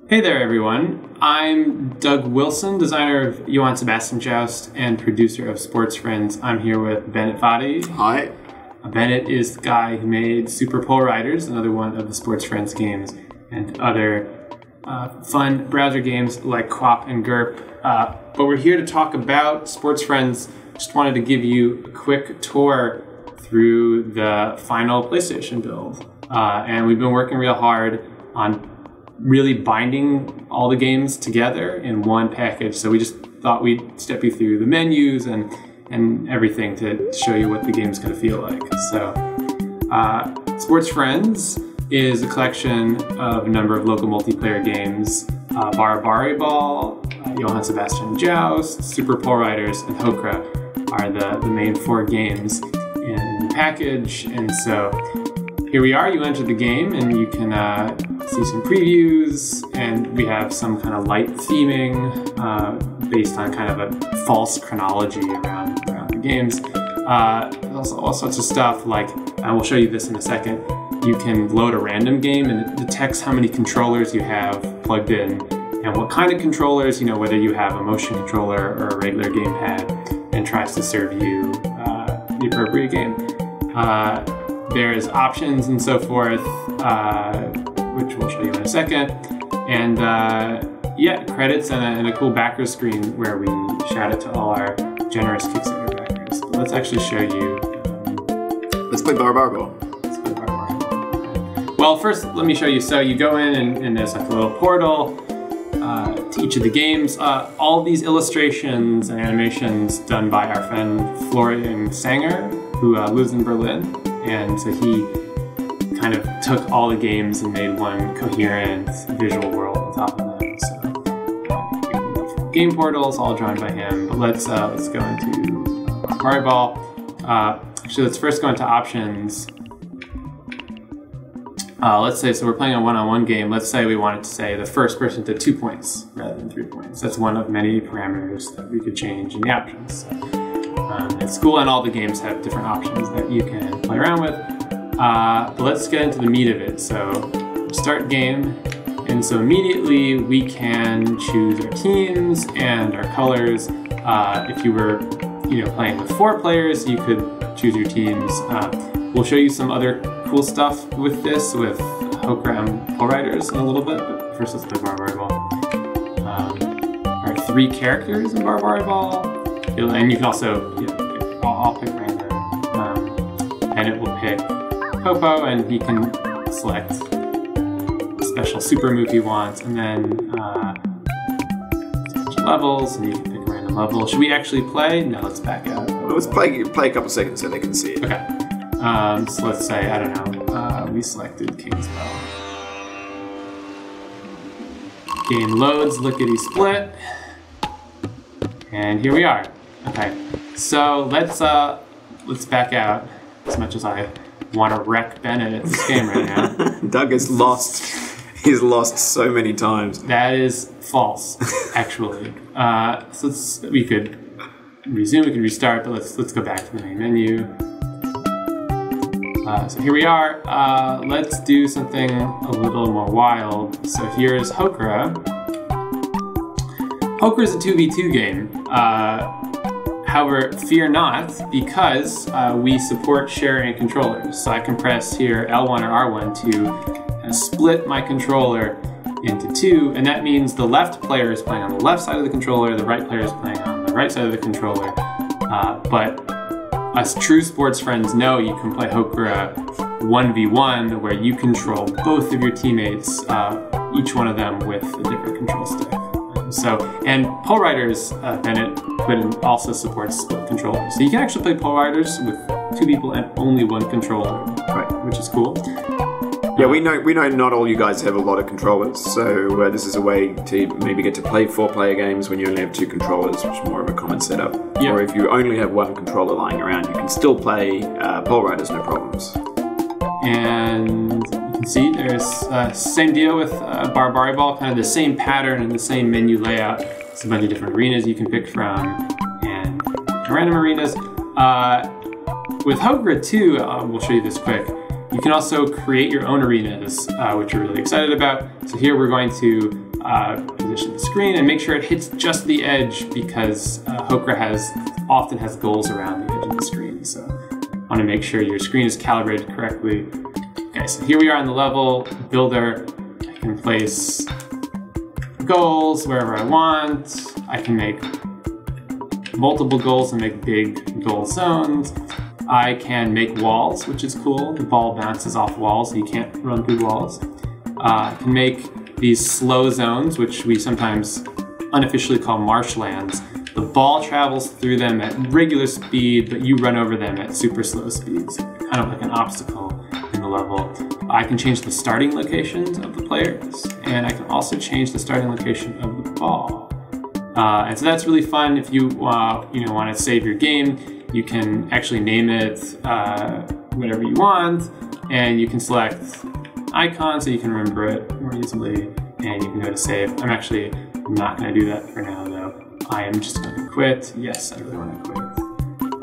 Hey there, everyone. I'm Doug Wilson, designer of Johann, Sebastian, Joust, and producer of Sportsfriends. I'm here with Bennett Foddy. Hi. Bennett is the guy who made Super Pole Riders, another one of the Sportsfriends games, and other fun browser games like QWOP and GURP. But we're here to talk about Sportsfriends. Just wanted to give you a quick tour through the final PlayStation build. And we've been working real hard on really binding all the games together in one package. So we just thought we'd step you through the menus and everything to show you what the game's going to feel like. So Sportsfriends is a collection of a number of local multiplayer games. BaraBariBall, Johann, Sebastian, Joust, Super Pole Riders, and Hokra are the main 4 games in the package. And so here we are. You enter the game and you can see some previews, and we have some kind of light theming based on kind of a false chronology around the games. Also all sorts of stuff like, and we'll show you this in a second, you can load a random game and it detects how many controllers you have plugged in and what kind of controllers, whether you have a motion controller or a regular gamepad, and tries to serve you the appropriate game. There's options and so forth, which we'll show you in a second. And yeah, credits and a cool backer screen where we shout out to all our generous Kickstarter backers. But let's actually show you. Let's play BaraBariBall. Let's play BaraBariBall. Okay. Well, first let me show you. So you go in and there's like a little portal to each of the games. All these illustrations and animations done by our friend Florian Sanger, who lives in Berlin. And so he kind of took all the games and made one coherent visual world on top of them. So game portals, all drawn by him. But let's go into BaraBariBall. Actually, let's first go into options. Let's say, so we're playing a one-on-one game. Let's say we wanted to say the first person to 2 points rather than 3 points. That's one of many parameters that we could change in the options. So, it's cool, and all the games have different options that you can play around with. But let's get into the meat of it. So start game, and so immediately we can choose our teams and our colors. If you were playing with 4 players, you could choose your teams. We'll show you some other cool stuff with this, with Hokra and Pole Riders in a little bit, but first let's play BaraBariBall. There are 3 characters in BaraBariBall, and you can also, I'll pick random, and it will pick Popo, and he can select a special super move he wants, and then levels, and you can pick a random level. Should we actually play? No, let's back out. Well, let's play a couple seconds so they can see it. Okay. So let's say, I don't know, we selected King's Bow. Game loads, lickety split, and here we are. Okay, so let's back out, as much as I want to wreck Bennett at this game right now. Doug is lost. He's lost so many times. That is false, actually. So we could resume, we could restart, but let's go back to the main menu. So here we are. Let's do something a little more wild. So here's Hokra. Hokra is a 2v2 game. However, fear not, because we support sharing controllers. So I can press here L1 or R1 to split my controller into 2, and that means the left player is playing on the left side of the controller, the right player is playing on the right side of the controller. But us true sports friends know you can play Hokra 1v1, where you control both of your teammates, each one of them with a different control stick. And Pole Riders, Bennett also supports split controllers. So you can actually play Pole Riders with 2 people and only 1 controller, right, which is cool. Yeah, we know not all you guys have a lot of controllers, so this is a way to maybe get to play 4-player games when you only have 2 controllers, which is more of a common setup. Yep. Or if you only have 1 controller lying around, you can still play Pole Riders, no problems. And you can see there's same deal with BaraBariBall, kind of the same pattern and the same menu layout. It's a bunch of different arenas you can pick from, and random arenas. With Hokra too, we'll show you this quick. You can also create your own arenas, which we're really excited about. So here we're going to position the screen and make sure it hits just the edge, because Hokra often has goals around the edge of the screen. So I want to make sure your screen is calibrated correctly. Okay, so here we are in the level builder. I can place goals wherever I want. I can make multiple goals and make big goal zones. I can make walls, which is cool. The ball bounces off walls, so you can't run through walls. I can make these slow zones, which we sometimes unofficially call marshlands. The ball travels through them at regular speed, but you run over them at super slow speeds, kind of like an obstacle in the level. I can change the starting locations of the players, and I can also change the starting location of the ball. And so that's really fun. If you want to save your game, you can actually name it whatever you want, and you can select icons so you can remember it more easily, and you can go to save. I'm actually not going to do that for now, though. I am just going to quit. Yes, I really want to quit.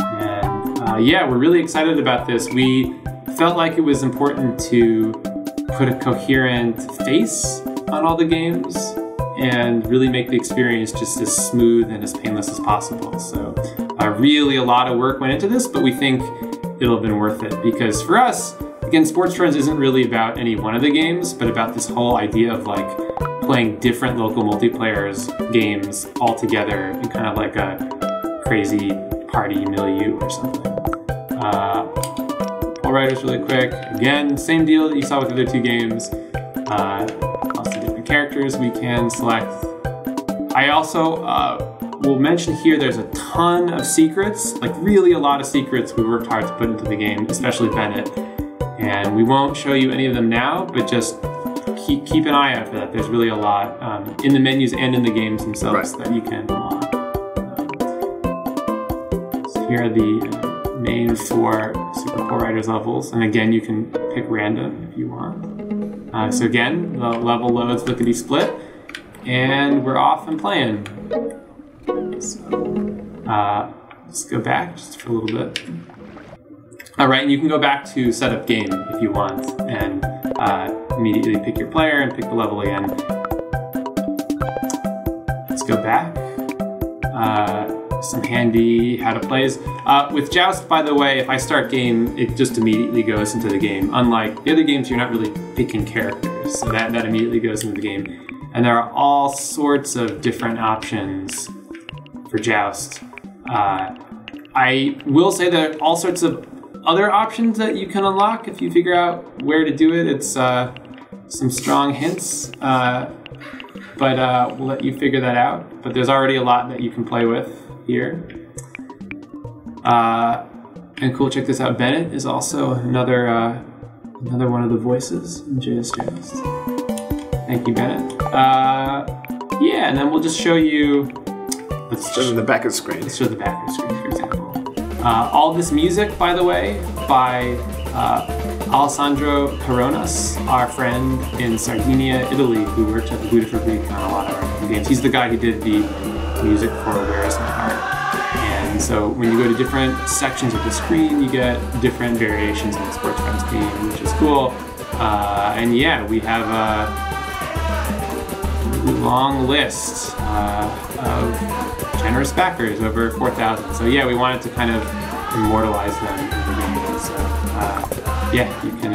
And yeah, we're really excited about this. We felt like it was important to put a coherent face on all the games and really make the experience just as smooth and as painless as possible. So really a lot of work went into this, but we think it'll have been worth it, because for us, again, Sportsfriends isn't really about any one of the games, but about this whole idea of like playing different local multiplayers games all together in kind of like a crazy party milieu or something. Ball riders really quick. Again, same deal that you saw with the other two games. Lots of different characters we can select. I also will mention here there's a ton of secrets, like really a lot of secrets we worked hard to put into the game, especially Bennett. And we won't show you any of them now, but just keep an eye out for that. There's really a lot in the menus and in the games themselves that you can unlock. So here are the main 4 Super Poor Riders levels, and again, you can pick random if you want. So again, the level loads lickety-split, and we're off and playing. So let's go back just for a little bit. All right, and you can go back to setup game if you want, and immediately pick your player and pick the level again. Let's go back. Some handy how to plays. With Joust, by the way, if I start game, it just immediately goes into the game. Unlike the other games, you're not really picking characters, so that immediately goes into the game. And there are all sorts of different options for Joust. I will say there are all sorts of other options that you can unlock if you figure out where to do it. It's some strong hints, but we'll let you figure that out. But there's already a lot that you can play with here. And cool, check this out. Bennett is also another one of the voices in Joust. Thank you, Bennett. Yeah, and then we'll just show you. Let's show the back of the screen. Let's show the back of the screen, for example. All this music, by the way, by Alessandro Coronas, our friend in Sardinia, Italy, who worked at the Buddha Fabric on a lot of our games. He's the guy who did the music for Where Is My Heart? And so when you go to different sections of the screen, you get different variations of the Sportsfriends theme, which is cool. And yeah, we have a long list of generous backers, over 4,000. So yeah, we wanted to kind of immortalize them in the game. So yeah, you can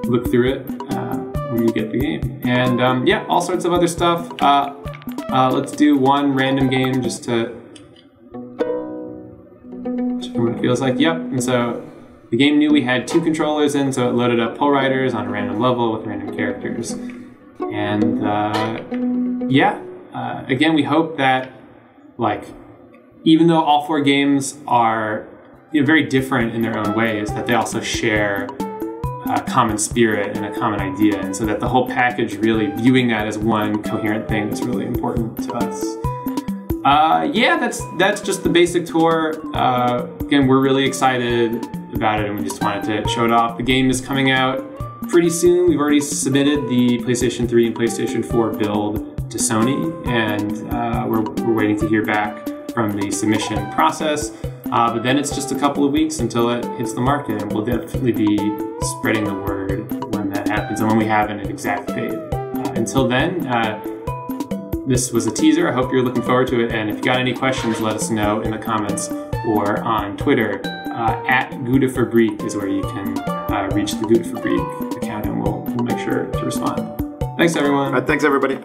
look through it when you get the game. And yeah, all sorts of other stuff. Let's do one random game just to check what it feels like. Yep, and so the game knew we had 2 controllers in, so it loaded up Pole Riders on a random level with random characters. And yeah, again, we hope that, like, even though all 4 games are very different in their own ways, that they also share a common spirit and a common idea, and so that the whole package, really viewing that as one coherent thing, is really important to us. Yeah, that's just the basic tour. Again, we're really excited about it, and we just wanted to show it off. The game is coming out pretty soon. We've already submitted the PlayStation 3 and PlayStation 4 build to Sony, and we're waiting to hear back from the submission process. But then it's just a couple of weeks until it hits the market, and we'll definitely be spreading the word when that happens and when we have an exact date. until then, this was a teaser. I hope you're looking forward to it. And if you got any questions, let us know in the comments or on Twitter. At GudeFabrik is where you can reach the GudeFabrik account, and we'll make sure to respond. Thanks, everyone. Thanks, everybody.